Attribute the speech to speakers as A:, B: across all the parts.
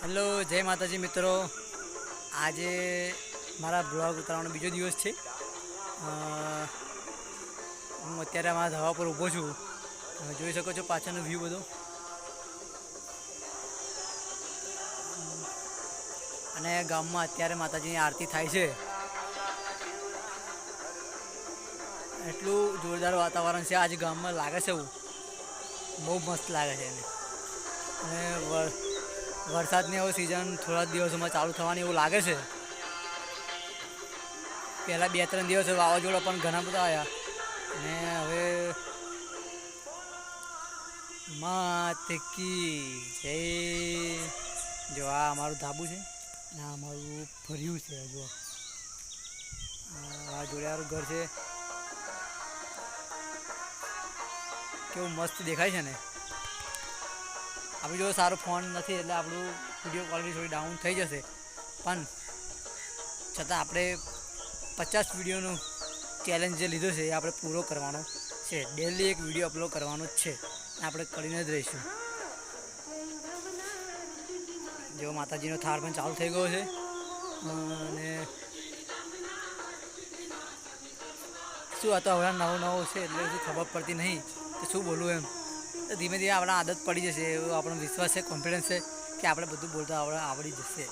A: Hello, જય માતાજી મિત્રો. આજે મારા બ્લોગ ઉતારવાનો બીજો દિવસ છે. હું અત્યારે મારા ધાબા પર ઊભો છું. તમે જોઈ શકો છો પાછળનો વ્યૂ બધો. અને ગામમાં અત્યારે માતાજીની આરતી થાય છે. એટલું જોરદાર વાતાવરણ છે આજે ગામમાં, લાગે છે એવું બહુ મસ્ત લાગે છે. અને વરસાદની હવે સિઝન થોડા દિવસોમાં ચાલુ થવાની એવું લાગે છે. પહેલાં 2-3 દિવસ વાવાઝોડા પણ ઘણા બધા આવ્યા. અને હવે માત કી જય. જો આ અમારું ધાબુ છે અને આ અમારું ફર્યું છે. જો આ જોડિયારું ઘર છે, કેવું મસ્ત દેખાય છે ને. આપણે જો સારો ફોન નથી એટલે આપણું વિડીયો ક્વોલિટી થોડી ડાઉન થઈ જશે, પણ છતાં આપણે 50 વિડીયોનું ચેલેન્જ જે લીધો છે એ આપણે પૂરો કરવાનો છે. ડેલી એક વિડીયો અપલોડ કરવાનો જ છે, આપણે કરીને જ રહીશું. જો માતાજીનો થાળ પણ ચાલુ થઈ ગયો છે. અને શું આ તો હવે નવો છે એટલે શું ખબર પડતી નહીં કે શું બોલવું એમ. તો ધીમે ધીમે આપણે આદત પડી જશે, એવો આપણો વિશ્વાસ છે, કોન્ફિડન્સ છે કે આપણે બધું બોલતા આવડી જશે.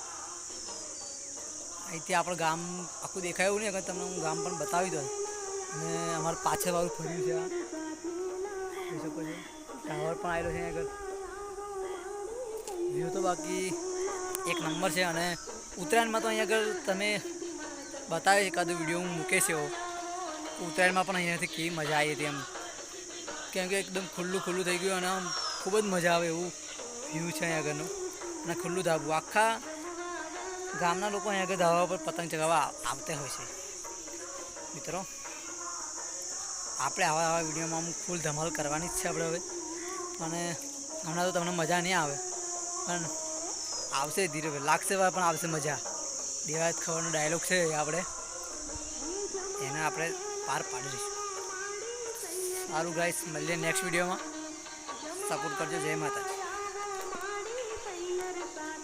A: અહીંથી આપણે ગામ આખું દેખાય એવું નહીં, અગર તમને હું ગામ પણ બતાવી દઉં. અને અમારું પાછળવાળું ફર્યું છે, આ જોઈ શકો છો. ટાવર પણ આવેલો છે આગળ. વ્યૂ તો બાકી એક નંબર છે. અને ઉત્તરાયણમાં તો અહીંયા આગળ તમે બતાવે એકાદો વિડીયો હું મૂકે છે એવો. ઉત્તરાયણમાં પણ અહીંયાથી કેવી મજા આવી હતી એમ, કેમ કે એકદમ ખુલ્લું થઈ ગયું અને આમ ખૂબ જ મજા આવે એવું વ્યૂ છે અહીંયા આગળનું. અને ખુલ્લું ધાબુ, આખા ગામના લોકો અહીંયા આગળ ધાબા પર પતંગ ચગાવવા આવતા હોય છે. મિત્રો, આપણે આવા વિડીયોમાં અમુક ફૂલ ધમાલ કરવાની જ છે આપણે હવે. અને હમણાં તો તમને મજા નહીં આવે, પણ આવશે ધીરે લાગશે પણ આવશે મજા. દેવાયત ખબરનો ડાયલોગ છે આપણે એને આપણે પાર પાડી દઈશું. સારું ગાઈસ, મળીએ નેક્સ્ટ વિડીયોમાં. સપોર્ટ કરજો. જય માતાજી.